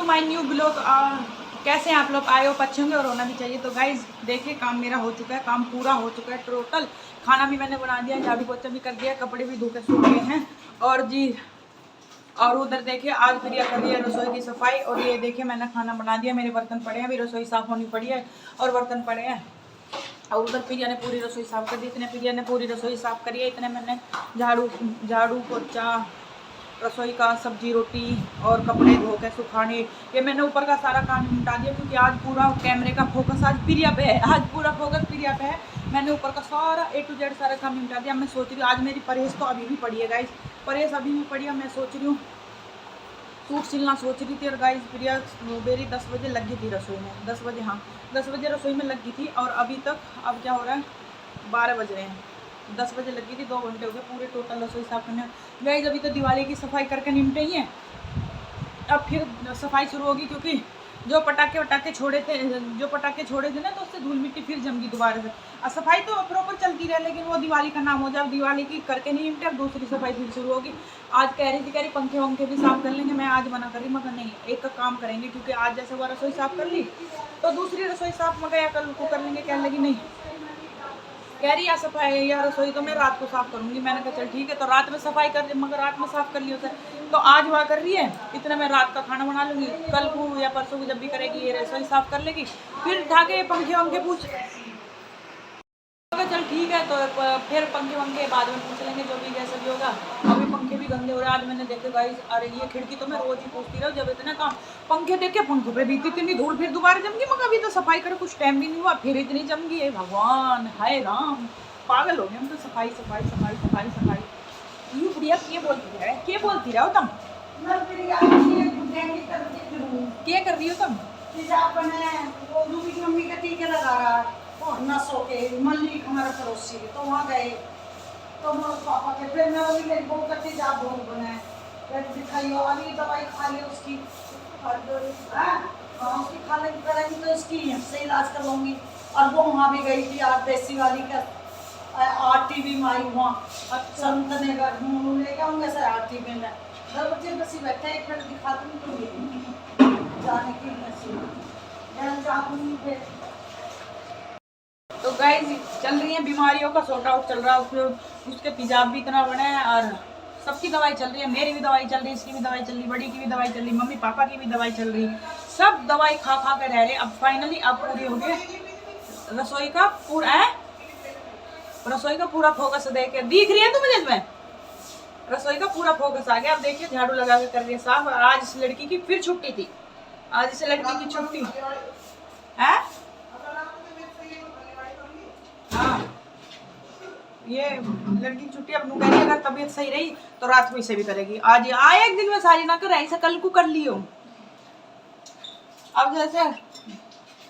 To my new blog. कैसे हैं आप लोग? आए हो अच्छे होंगे और होना भी चाहिए। तो गाइज देखिए, काम मेरा हो चुका है, काम पूरा हो चुका है टोटल। खाना भी मैंने बना दिया, झाड़ू पोछा भी कर दिया, कपड़े भी धो के सूख गए हैं। और जी, और उधर देखिए आज प्रिया कर रही है रसोई की सफाई। और ये देखिए मैंने खाना बना दिया, मेरे बर्तन पड़े हैं, अभी रसोई साफ़ होनी पड़ी है और बर्तन पड़े हैं। और उधर प्रिया ने पूरी रसोई साफ़ कर दी। इतने प्रिया ने पूरी रसोई साफ़ करी है, इतने मैंने झाड़ू पोछा, रसोई का, सब्जी रोटी और कपड़े धो के सुखाने, ये मैंने ऊपर का सारा काम निपटा दिया। क्योंकि आज पूरा कैमरे का फोकस आज प्रिया पे है, आज पूरा फोकस प्रिया पे है। मैंने ऊपर का सारा A to Z सारा काम निपटा दिया। मैं सोच रही हूँ आज मेरी परहेज तो अभी भी पड़ी है गाइस, परहेज अभी भी पड़ी है। मैं सोच रही हूँ सूट सिलना सोच रही थी। और गाइस प्रिया मेरी 10 बजे लग गई थी रसोई में, 10 बजे, हाँ 10 बजे रसोई में लग गई थी। और अभी तक अब क्या हो रहा है, 12 बज रहे हैं, 10 बजे लगी थी, 2 घंटे हो गए पूरे टोटल रसोई साफ करने। गाइस अभी तो दिवाली की सफाई करके निपटे ही हैं, अब फिर सफाई शुरू होगी। क्योंकि जो पटाखे छोड़े थे ना, तो उससे धूल मिट्टी फिर जम गई दोबारा से। और सफाई तो प्रॉपर चलती रहे, लेकिन वो दिवाली का नाम हो जाए, दिवाली की करके नहीं निपटे, अब दूसरी सफाई फिर शुरू होगी। आज कह रही पंखे वंखे भी साफ कर लेंगे। मैं आज मना कर रही, मगर नहीं, एक का काम करेंगे। क्योंकि आज जैसे वो रसोई साफ कर ली तो दूसरी रसोई साफ मगर या कल को कर लेंगे। कहने लगी नहीं, कह रही है सफाई या रसोई तो मैं रात को साफ करूंगी। मैंने कहा चल ठीक है, तो रात में सफाई कर, मगर रात में साफ कर लिया उसे। तो आज वहाँ कर रही है, इतना मैं रात का खाना बना लूँगी, कल को या परसों को जब भी करेगी ये रसोई साफ कर लेगी। फिर उठा के पंखे वंखे पूछ, चल ठीक है, तो फिर पंखे वंखे बाद में पूछ लेंगे, जो भी जैसा भी होगा। अभी पंखे भी गंदे हो रहे हैं। आज मैंने देखे गाइस, अरे ये खिड़की तो मैं रोज ही पूछती रहूँ, जब इतना काम, पंखे देख के पंखों पे भी इतनी धूल, फिर दोबारा जम गई। मगर अभी तो सफाई कर कुछ टाइम भी नहीं हुआ, फिर इतनी जम गई है। भगवान, हाय राम, पागल हो गए हम तो। सफाई सफाई सफाई सफाई सफाई, यू बुढ़िया क्या बोलती रहो तुम? क्या कर रही हो तुम? मम्मी का टीके लगा रहा है नसों के, मल्लिक हमारे पड़ोसी के, तो वहाँ गए तो पापा के, फिर मैं बोली मेरी बहू करती जा भोग बनाए, फिर दिखाइयो अभी दवाई खा ली उसकी, उसकी खा लेंगी करेंगी तो उसकी से इलाज करवाऊंगी। और वो वहाँ भी गई थी यार, देसी वाली का RTB में आई वहाँ संत नगर ले जाऊँगे सर RTB में, घर बच्चे बस ही बैठे, एक मिनट दिखा दूँगी तो जाने की नसीब। तो गाइस चल रही है बीमारियों का सॉर्ट आउट चल रहा है, उसके तेजाब भी इतना बड़े हैं और सबकी दवाई चल रही है। मेरी भी दवाई चल रही है, इसकी भी दवाई चल रही, बड़ी की भी दवाई चल रही, मम्मी पापा की भी दवाई चल रही, सब दवाई खा खा के रह रहे। अब फाइनली अब पूरी हो गई रसोई का पूरा है, रसोई का पूरा फोकस देखे दिख रही है तो मुझे इसमें रसोई का पूरा फोकस आ गया। अब देखिए झाड़ू लगा के कर रही है साफ। आज इस लड़की की फिर छुट्टी थी, आज इस लड़की की छुट्टी है। हाँ, ये लड़की की छुट्टी। अब कह रही अगर तबीयत सही रही तो रात को इसे भी करेगी। आज आए एक दिन में सारी ना कर, ऐसा कल को कर लियो। अब जैसे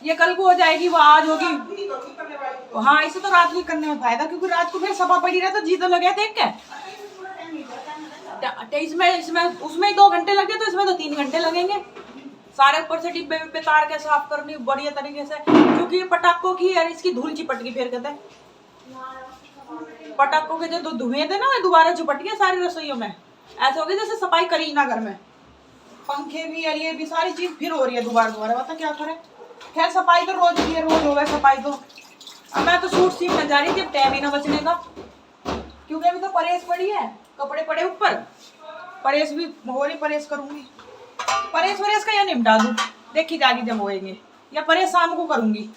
ये कल को हो जाएगी, वो आज होगी। हाँ, इसे तो रात को करने में फायदा, क्योंकि रात को फिर सफा पड़ी रहे तो जी तो लगे देख के। इसमें उसमें 2 घंटे लगे तो इसमें तो 3 घंटे लगेंगे। सारे ऊपर से डिब्बे विब्बे तार के साफ करनी बढ़िया तरीके से, क्योंकि ये पटाखों की यार इसकी धूल चिपट गई। फिर कहते हैं पटाखों के जो धुएं थे ना, वो दोबारा चिपट गए सारी रसोइयों में। ऐसे हो गया जैसे सफाई करी ना घर में। पंखे भी और ये भी सारी चीज फिर हो रही है दोबारा। बता क्या करे। खैर सफाई तो रोज की है, रोज हो गया सफाई तो। अब मैं तो सूट सीखने जा रही थी, अब टाइम ही ना बचने का, क्योंकि अभी तो परहेज पड़ी है, कपड़े पड़े ऊपर, परहेज भी हो रही, परहेज करूंगी। परहेज का या निपटा दूं, देखी जागी जब होएंगे, या परहेज शाम को करूंगी।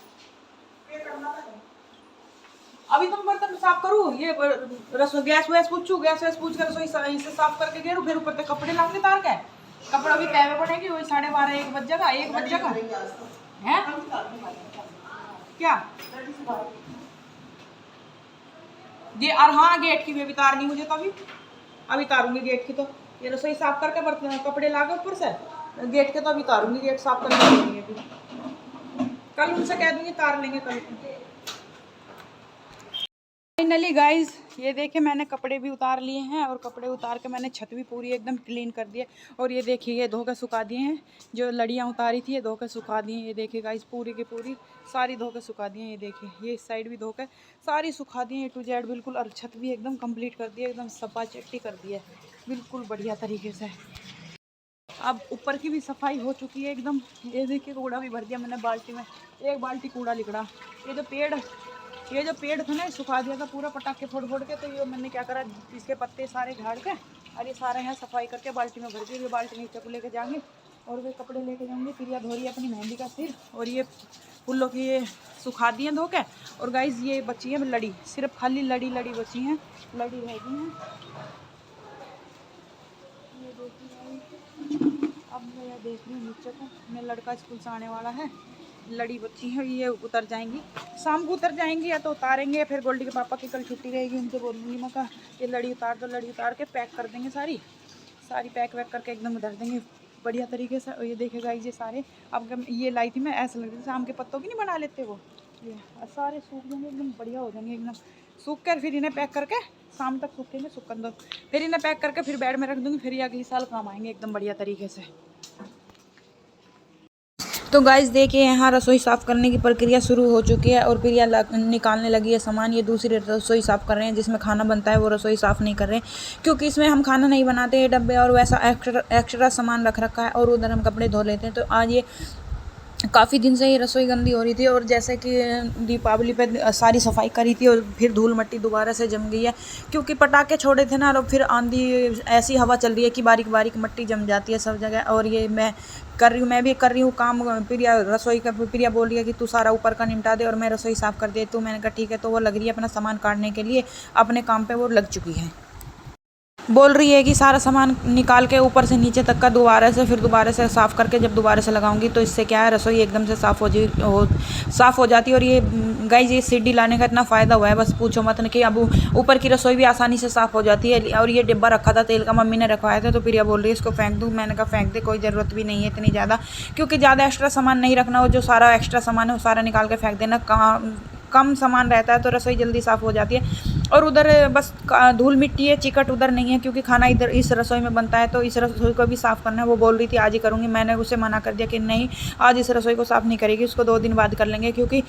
अभी तो मैं बर्तन साफ करूँ, ये गैस वैस पूछूँ, गैस वैस पूछ कर रसोई से साफ करके गेरू, फिर ऊपर तक कपड़े लाऊंगे तार के। कपड़ा भी तय में पड़ेगी, वही 12:30 1 बज जाएगा, 1 बज जाएगा है क्या ये। और हाँ, गेट की भी तारनी मुझे, तो अभी तारूंगी गेट की। तो ये रसोई साफ करके बर्तन कपड़े ला के ऊपर से गेट के तो अभी तारूंगी, गेट साफ करके देंगे। कल उनसे कह दूंगी तार लेंगे कल। फाइनली गाइज ये देखिए मैंने कपड़े भी उतार लिए हैं, और कपड़े उतार के मैंने छत भी पूरी एकदम क्लीन कर दी है। और ये देखिए ये धो के सुखा दिए हैं, जो लड़ियाँ उतारी थी ये धो के सुखा दी हैं। ये देखिए गाइज पूरी की पूरी सारी धो के सुखा दी हैं। ये देखिए ये इस साइड भी धो के सारी सुखा दी हैं A to Z बिल्कुल। और छत भी एकदम कंप्लीट कर दी है, एकदम सफा चट्टी कर दी है बिल्कुल बढ़िया तरीके से। अब ऊपर की भी सफाई हो चुकी है एकदम। ये देखिए कूड़ा भी भर दिया मैंने बाल्टी में, 1 बाल्टी कूड़ा निकला। ये जो पेड़ था ना सुखा दिया था पूरा पटाखे फोड़ फोड़ के, तो ये मैंने क्या करा, इसके पत्ते सारे झाड़ के और ये सारे यहाँ सफाई करके बाल्टी में भर दिए। ये बाल्टी नीचे को लेके जाएंगे और वे कपड़े लेके जाएंगे। प्रिया धो रही है अपनी मेहंदी का सिर, और ये फूलों की ये सुखा दिए धो के। और गाइज ये बची है लड़ी, सिर्फ खाली लड़ी बची हैं, लड़ी रह गई हैं। ये देखिए अब मैं यह देख रही हूँ नीचे को, मेरा लड़का स्कूल से आने वाला है, लड़ी बच्ची है, ये उतर जाएंगी, शाम को उतर जाएंगी या तो उतारेंगे, फिर गोल्डी के पापा की कल छुट्टी रहेगी, उनसे बोलूँगी मैं कहा ये लड़ी उतार दो, लड़ी उतार के पैक कर देंगे, सारी पैक वैक करके एकदम उधर देंगे बढ़िया तरीके से। ये देखेगा ये सारे, अब ये लाई थी मैं, ऐसा लग रहा है आम के पत्तों की नहीं बना लेते वो, ये सारे सूख जाएंगे एकदम बढ़िया हो जाएंगे एकदम सूख कर, फिर इन्हें पैक करके शाम तक सूखेंगे, सूखन दो, फिर इन्हें पैक करके फिर बेड में रख दूँगी, फिर ये अगले साल काम आएंगे एकदम बढ़िया तरीके से। तो गाइस देखिए यहाँ रसोई साफ़ करने की प्रक्रिया शुरू हो चुकी है और प्रिया निकालने लगी है सामान। ये दूसरी रसोई साफ़ कर रहे हैं जिसमें खाना बनता है, वो रसोई साफ़ नहीं कर रहे हैं क्योंकि इसमें हम खाना नहीं बनाते हैं, डब्बे और वैसा एक्स्ट्रा सामान रख रखा है, और उधर हम कपड़े धो लेते हैं। तो आज ये काफ़ी दिन से ये रसोई गंदी हो रही थी, और जैसे कि दीपावली पे सारी सफाई करी थी और फिर धूल मिट्टी दोबारा से जम गई है क्योंकि पटाखे छोड़े थे ना, और फिर आंधी ऐसी हवा चल रही है कि बारीक बारीक मिट्टी जम जाती है सब जगह। और ये मैं भी कर रही हूँ काम, प्रिया रसोई का, प्रिया बोल रही है कि तू सारा ऊपर का निपटा दे और मैं रसोई साफ़ कर दे, तो मैंने कहा ठीक है। तो वो लग रही है अपना सामान काटने के लिए, अपने काम पे वो लग चुकी है, बोल रही है कि सारा सामान निकाल के ऊपर से नीचे तक का दोबारा से साफ़ करके जब दोबारा से लगाऊंगी तो इससे क्या है रसोई एकदम से साफ़ हो जाती है। और ये गाइस ये सीढ़ी लाने का इतना फ़ायदा हुआ है बस पूछो मत न, कि अब ऊपर की रसोई भी आसानी से साफ़ हो जाती है। और ये डिब्बा रखा था तेल का, मम्मी ने रखवाया था, तो प्रिया बोल रही है इसको फेंक दूँ, मैंने कहा फेंक दे, कोई ज़रूरत भी नहीं है इतनी ज़्यादा, क्योंकि ज़्यादा एक्स्ट्रा सामान नहीं रखना, वो जो सारा एक्स्ट्रा सामान है वो सारा निकाल के फेंक देना, कम सामान रहता है तो रसोई जल्दी साफ़ हो जाती है। और उधर बस धूल मिट्टी है, चिकट उधर नहीं है क्योंकि खाना इधर इस रसोई में बनता है, तो इस रसोई को भी साफ़ करना है। वो बोल रही थी आज ही करूँगी, मैंने उसे मना कर दिया कि नहीं आज इस रसोई को साफ़ नहीं करेगी, उसको 2 दिन बाद कर लेंगे, क्योंकि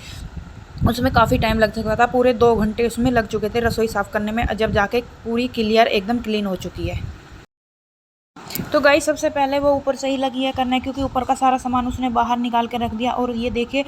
उसमें काफ़ी टाइम लग चुका था, पूरे 2 घंटे उसमें लग चुके थे रसोई साफ़ करने में, जब जाके पूरी क्लियर एकदम क्लीन हो चुकी है। तो गाइस सबसे पहले वो ऊपर से ही लगी है करने, क्योंकि ऊपर का सारा सामान उसने बाहर निकाल के रख दिया। और ये देखिए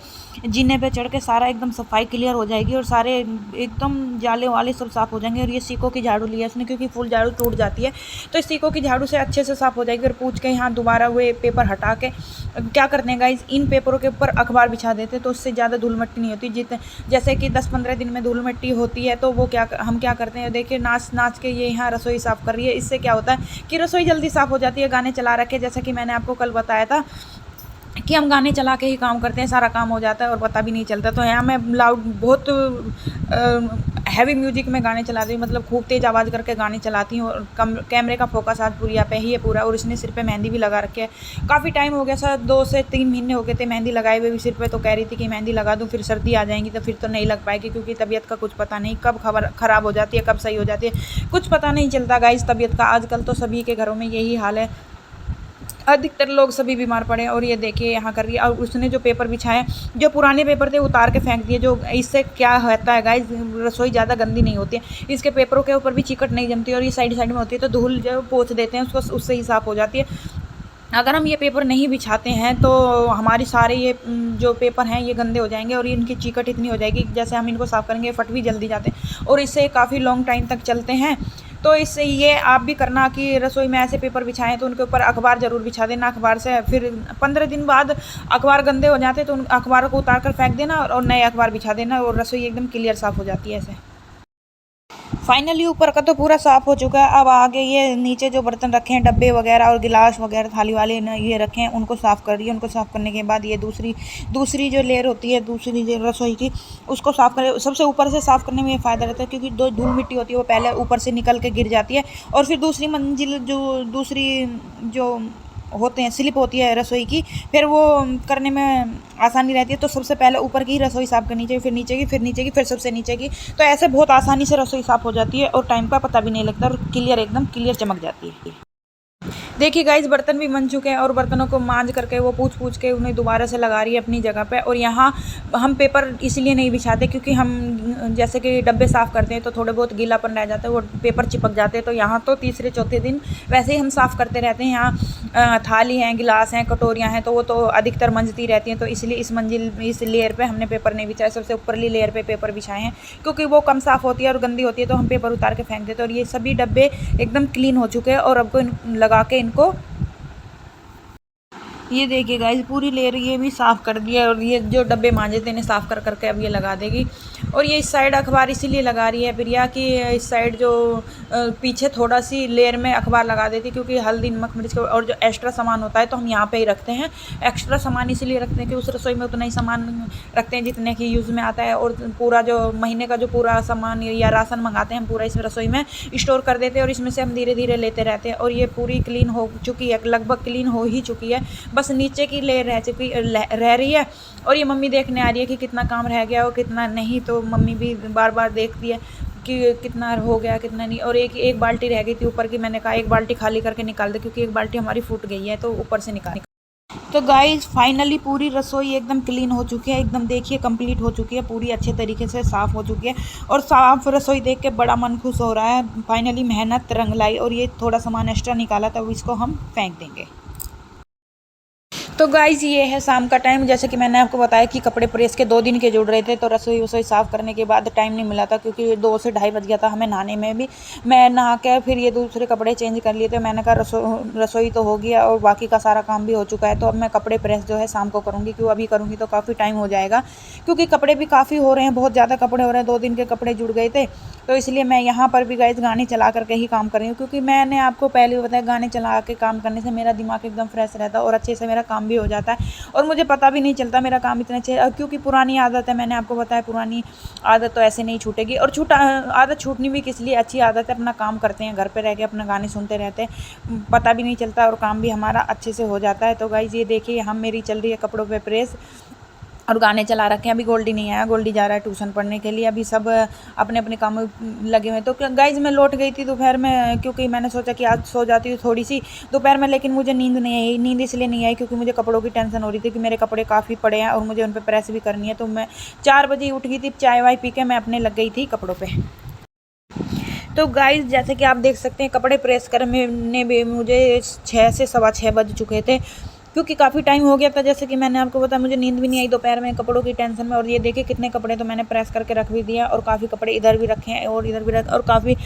जीने पे चढ़ के सारा एकदम सफाई क्लियर हो जाएगी और सारे एकदम जाले वाले सब साफ़ हो जाएंगे। और ये सीकों की झाड़ू लिया उसने क्योंकि फुल झाड़ू टूट जाती है, तो इस सीकों की झाड़ू से अच्छे से साफ़ हो जाएगी। और पूछ के यहाँ दोबारा वो पेपर हटा के क्या करते हैं गाइस, इन पेपरों के ऊपर अखबार बिछा देते हैं, तो उससे ज़्यादा धूल मिट्टी नहीं होती। जैसे कि 10-15 दिन में धूल मिट्टी होती है, तो वो हम क्या करते हैं, देखिए नाच के ये यहाँ रसोई साफ़ कर रही है। इससे क्या होता है कि रसोई जल्दी साफ़ हो जाती है। गाने चला रखे, जैसा कि मैंने आपको कल बताया था कि हम गाने चला के ही काम करते हैं, सारा काम हो जाता है और पता भी नहीं चलता। तो यहाँ मैं लाउड बहुत हैवी म्यूजिक में गाने चला रही हूँ, मतलब खूब तेज़ आवाज़ करके गाने चलाती हूँ। और कैमरे का फोकस आज प्रिया पे ही है पूरा। और इसने सिर पे मेहंदी भी लगा रखी है, काफ़ी टाइम हो गया सर, 2 से 3 महीने हो गए थे मेहंदी लगाए हुए भी सिर पे। तो कह रही थी कि मेहंदी लगा दूँ, फिर सर्दी आ जाएंगी तो फिर तो नहीं लग पाएगी, क्योंकि तबीयत का कुछ पता नहीं कब ख़राब हो जाती है, कब सही हो जाती है, कुछ पता नहीं चलता गाइस तबीयत का। आजकल तो सभी के घरों में यही हाल है, अधिकतर लोग सभी बीमार पड़े। और ये देखिए यहाँ कर रही है। और उसने जो पेपर बिछाए, जो पुराने पेपर थे उतार के फेंक दिए। जो इससे क्या होता है गाइस, रसोई ज़्यादा गंदी नहीं होती है, इसके पेपरों के ऊपर भी चिकट नहीं जमती और ये साइड में होती है, तो धूल जो पोंछ देते हैं उसको, उससे ही साफ़ हो जाती है। अगर हम ये पेपर नहीं बिछाते हैं तो हमारे सारे ये जो पेपर हैं ये गंदे हो जाएंगे और इनकी चिकट इतनी हो जाएगी, जैसे हम इनको साफ़ करेंगे फट भी जल्दी जाते हैं और इससे काफ़ी लॉन्ग टाइम तक चलते हैं। तो इससे ये आप भी करना कि रसोई में ऐसे पेपर बिछाएं तो उनके ऊपर अखबार ज़रूर बिछा देना। अखबार से फिर 15 दिन बाद अखबार गंदे हो जाते तो उन अखबारों को उतार कर फेंक देना और नए अखबार बिछा देना, और रसोई एकदम क्लियर साफ़ हो जाती है ऐसे। फाइनली ऊपर का तो पूरा साफ़ हो चुका है। अब आगे ये नीचे जो बर्तन रखे हैं, डब्बे वगैरह और गिलास वगैरह थाली वाले ये रखे हैं, उनको साफ़ कर रही है। उनको साफ़ करने के बाद ये दूसरी जो लेयर होती है, दूसरी जो रसोई की, उसको साफ़ करें। सबसे ऊपर से साफ़ करने में ये फ़ायदा रहता है क्योंकि जो धूल मिट्टी होती है वो पहले ऊपर से निकल के गिर जाती है और फिर दूसरी मंजिल जो होते हैं स्लिप होती है रसोई की, फिर वो करने में आसानी रहती है। तो सबसे पहले ऊपर की रसोई साफ़ करनी चाहिए, फिर नीचे की, फिर नीचे की, फिर सबसे नीचे की। तो ऐसे बहुत आसानी से रसोई साफ़ हो जाती है और टाइम का पता भी नहीं लगता और क्लियर एकदम क्लियर चमक जाती है। देखिए गाइस, बर्तन भी बन चुके हैं और बर्तनों को मांज करके वो पूछ के उन्हें दोबारा से लगा रही है अपनी जगह पे। और यहाँ हम पेपर इसलिए नहीं बिछाते क्योंकि हम जैसे कि डब्बे साफ़ करते हैं तो थोड़े बहुत गीलापन रह जाता है, वो पेपर चिपक जाते हैं। तो यहाँ तो तीसरे चौथे दिन वैसे ही हम साफ़ करते रहते हैं। यहाँ थाली हैं, गिलास हैं, कटोरियाँ हैं, तो वो तो अधिकतर मंजती रहती हैं। तो इसलिए इस लेयर पर हमने पेपर नहीं बिछाया, सबसे ऊपरली लेयर पर पेपर बिछाए हैं क्योंकि वो कम साफ़ होती है और गंदी होती है, तो हम पेपर उतार के फेंक देते हैं। और ये सभी डब्बे एकदम क्लीन हो चुके हैं और अब को लगा के इनको, ये देखिए गाइस, पूरी लेयर ये भी साफ़ कर दिया। और ये जो डब्बे मांजे थे इन्हें साफ़ कर करके अब ये लगा देगी। और ये इस साइड अखबार इसीलिए लगा रही है प्रिया कि इस साइड जो पीछे थोड़ा सी लेयर में अखबार लगा देती, क्योंकि हल्दी, नमक, मिर्च और जो एक्स्ट्रा सामान होता है तो हम यहाँ पे ही रखते हैं। एक्स्ट्रा सामान इसीलिए रखते हैं कि उस रसोई में उतना ही सामान रखते हैं जितने की यूज़ में आता है। और पूरा जो महीने का जो पूरा सामान या राशन मंगाते हैं हम पूरा इस रसोई में स्टोर कर देते हैं और इसमें से हम धीरे धीरे लेते रहते हैं। और ये पूरी क्लीन हो चुकी है, लगभग क्लीन हो ही चुकी है, बस नीचे की लेयर रह रही है। और ये मम्मी देखने आ रही है कि कितना काम रह गया और कितना नहीं। तो मम्मी भी बार बार देखती है कि कितना हो गया कितना नहीं। और एक बाल्टी रह गई थी ऊपर की, मैंने कहा एक बाल्टी खाली करके निकाल दे क्योंकि एक बाल्टी हमारी फूट गई है, तो ऊपर से निकाल। तो गाइज फाइनली पूरी रसोई एकदम क्लीन हो चुकी है, एकदम देखिए कंप्लीट हो चुकी है, पूरी अच्छे तरीके से साफ़ हो चुकी है। और साफ़ रसोई देख के बड़ा मन खुश हो रहा है। फाइनली मेहनत रंग लाई। और ये थोड़ा सामान एक्स्ट्रा निकाला था, इसको हम फेंक देंगे। तो गाइज़ ये है शाम का टाइम। जैसे कि मैंने आपको बताया कि कपड़े प्रेस के 2 दिन के जुड़ रहे थे, तो रसोई साफ़ करने के बाद टाइम नहीं मिला था क्योंकि 2 से ढाई बज गया था हमें नहाने में भी। मैं नहा के फिर ये दूसरे कपड़े चेंज कर लिए थे। मैंने कहा रसोई तो हो गया और बाकी का सारा काम भी हो चुका है, तो अब मैं कपड़े प्रेस जो है शाम को करूँगी, क्योंकि अभी करूँगी तो काफ़ी टाइम हो जाएगा क्योंकि कपड़े भी काफ़ी हो रहे हैं, बहुत ज़्यादा कपड़े हो रहे हैं। 2 दिन के कपड़े जुड़ गए थे, तो इसलिए मैं यहाँ पर भी गाइस गाने चला करके ही काम कर रही हूँ, क्योंकि मैंने आपको पहले भी बताया गाने चला के काम करने से मेरा दिमाग एकदम फ्रेश रहता है और अच्छे से मेरा काम भी हो जाता है और मुझे पता भी नहीं चलता मेरा काम इतना अच्छे। क्योंकि पुरानी आदत है, मैंने आपको बताया पुरानी आदत तो ऐसे नहीं छूटेगी। और आदत छूटनी भी किस लिए, अच्छी आदत है, अपना काम करते हैं घर पे रह के, अपना गाने सुनते रहते हैं, पता भी नहीं चलता और काम भी हमारा अच्छे से हो जाता है। तो गाइस ये देखिए हम मेरी चल रही है कपड़ों पे प्रेस और गाने चला रखे हैं। अभी गोल्डी नहीं आया, गोल्डी जा रहा है ट्यूशन पढ़ने के लिए। अभी सब अपने अपने काम में लगे हुए हैं। तो गाइज मैं लौट गई थी दोपहर में, क्योंकि मैंने सोचा कि आज सो जाती हूँ थोड़ी सी दोपहर में, लेकिन मुझे नींद नहीं आई। नींद इसलिए नहीं आई क्योंकि मुझे कपड़ों की टेंशन हो रही थी कि मेरे कपड़े काफ़ी पड़े हैं और मुझे उन पर प्रेस भी करनी है। तो मैं 4 बजे उठ गई थी, चाय वाय पी के मैं अपने लग गई थी कपड़ों पर। तो गाइस जैसे कि आप देख सकते हैं कपड़े प्रेस करने में मुझे 6 से 6:15 बज चुके थे, क्योंकि काफ़ी टाइम हो गया था। जैसे कि मैंने आपको बताया मुझे नींद भी नहीं आई दोपहर में कपड़ों की टेंशन में। और ये देखिए कितने कपड़े तो मैंने प्रेस करके रख भी दिया और काफ़ी कपड़े इधर भी रखे हैं और इधर भी रखे, और काफ़ी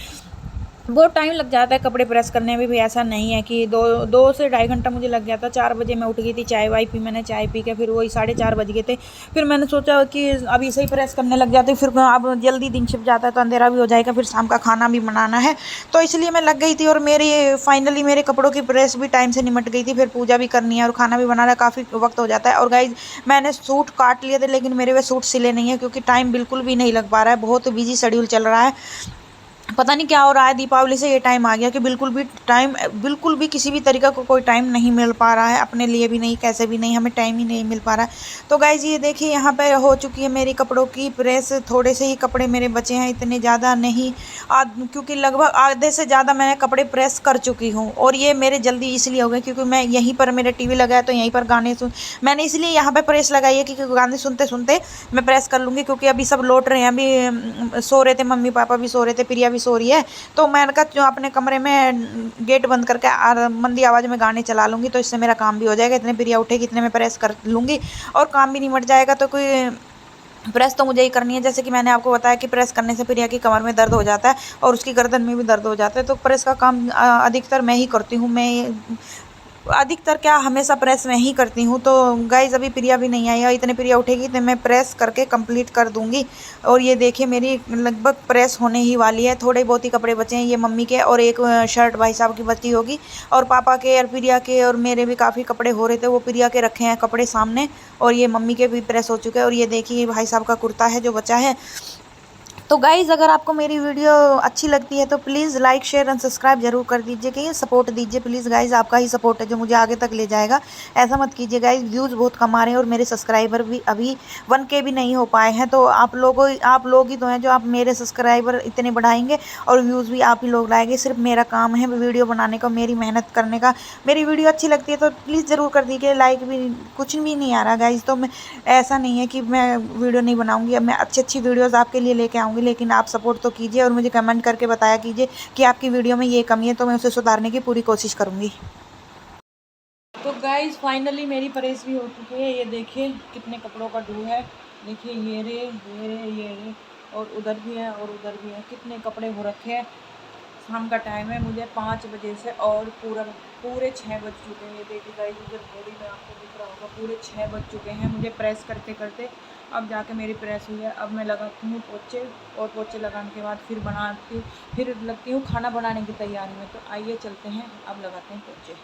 बहुत टाइम लग जाता है कपड़े प्रेस करने में भी। ऐसा नहीं है कि 2 से ढाई घंटा मुझे लग गया था। 4 बजे मैं उठ गई थी, चाय वाय पी मैंने, चाय पी के फिर वही 4:30 बज गए थे। फिर मैंने सोचा कि अभी से ही प्रेस करने लग जाते, फिर अब जल्दी दिन छिप जाता है तो अंधेरा भी हो जाएगा, फिर शाम का खाना भी बनाना है, तो इसलिए मैं लग गई थी। और फाइनली मेरे कपड़ों की प्रेस भी टाइम से निमट गई थी। फिर पूजा भी करनी है और खाना भी बनाना है, काफ़ी वक्त हो जाता है। और गाइज मैंने सूट काट लिए थे, लेकिन मेरे वे सूट सिले नहीं है क्योंकि टाइम बिल्कुल भी नहीं लग पा रहा है, बहुत बिजी शेड्यूल चल रहा है। पता नहीं क्या हो रहा है, दीपावली से ये टाइम आ गया कि बिल्कुल भी किसी भी तरीका को कोई टाइम नहीं मिल पा रहा है, अपने लिए भी नहीं, कैसे भी नहीं, हमें टाइम ही नहीं मिल पा रहा है। तो गाइज ये देखिए यहाँ पे हो चुकी है मेरी कपड़ों की प्रेस। थोड़े से ही कपड़े मेरे बचे हैं, इतने ज़्यादा नहीं, क्योंकि लगभग आधे से ज़्यादा मैं कपड़े प्रेस कर चुकी हूँ। और ये मेरे जल्दी इसलिए हो गए क्योंकि मैं यहीं पर मेरे टीवी लगा है तो यहीं पर गाने मैंने इसलिए यहाँ पर प्रेस लगाई है क्योंकि गाने सुनते सुनते मैं प्रेस कर लूँगी, क्योंकि अभी सब लौट रहे हैं, अभी सो रहे थे, मम्मी पापा भी सो रहे थे, प्रिया भी सो रही है। तो मैंने कहा जो अपने कमरे में गेट बंद करके मंदी आवाज़ में गाने चला लूँगी, तो इससे मेरा काम भी हो जाएगा, इतने प्रिया उठेगी इतने में प्रेस कर लूँगी और काम भी निमट जाएगा। तो कोई प्रेस तो मुझे ही करनी है। जैसे कि मैंने आपको बताया कि प्रेस करने से प्रिया की कमर में दर्द हो जाता है और उसकी गर्दन में भी दर्द हो जाता है, तो प्रेस का काम अधिकतर मैं ही करती हूँ। अधिकतर क्या हमेशा प्रेस में ही करती हूँ। तो गाइज अभी प्रिया भी नहीं आई है, इतने प्रिया उठेगी तो मैं प्रेस करके कंप्लीट कर दूँगी। और ये देखिए मेरी लगभग प्रेस होने ही वाली है, थोड़े बहुत ही कपड़े बचे हैं, ये मम्मी के और एक शर्ट भाई साहब की बची होगी, और पापा के और प्रिया के और मेरे भी काफ़ी कपड़े हो रहे थे, वो प्रिया के रखे हैं कपड़े सामने, और ये मम्मी के भी प्रेस हो चुके हैं। और ये देखिए भाई साहब का कुर्ता है जो बचा है। तो गाइज़ अगर आपको मेरी वीडियो अच्छी लगती है तो please like share and subscribe जरूर कर दीजिए कि ये सपोर्ट दीजिए प्लीज़ गाइज़। आपका ही सपोर्ट है जो मुझे आगे तक ले जाएगा। ऐसा मत कीजिए गाइज़, व्यूज़ बहुत कम आ रहे हैं और मेरे सब्सक्राइबर भी अभी 1K भी नहीं हो पाए हैं। तो आप लोग ही तो हैं जो आप मेरे सब्सक्राइबर इतने बढ़ाएंगे और व्यूज़ भी आप ही लोग लाएंगे। सिर्फ मेरा काम है वीडियो बनाने का, मेरी मेहनत करने का। मेरी वीडियो अच्छी लगती है तो प्लीज़ ज़रूर कर दीजिए लाइक। भी कुछ भी नहीं आ रहा गाइज़, तो मैं ऐसा नहीं है कि मैं वीडियो नहीं बनाऊंगी। अब मैं अच्छी वीडियोस आपके लिए लेके आऊँगी, लेकिन आप सपोर्ट तो कीजिए और मुझे कमेंट करके बताया कीजिए कि आपकी वीडियो में ये कमी है, तो मैं उसे सुधारने की पूरी कोशिश करूँगी। तो गाइज फाइनली मेरी प्रेस भी हो चुकी है। ये देखिए कितने कपड़ों का ढू है। देखिए ये रे और उधर भी है और उधर भी है। कितने कपड़े हो रखे हैं। शाम का टाइम है, मुझे 5 बजे से और पूरे 6 बज चुके हैं। ये देखिए गाइस उधर घड़ी में आपको दिख रहा होगा, पूरे 6 बज चुके हैं मुझे प्रेस करते करते। अब जाके मेरी प्रेस हुई है। अब मैं लगाती हूँ पोछे और पोछे लगाने के बाद फिर लगती हूँ खाना बनाने की तैयारी में। तो आइए चलते हैं, अब लगाते हैं पोछे।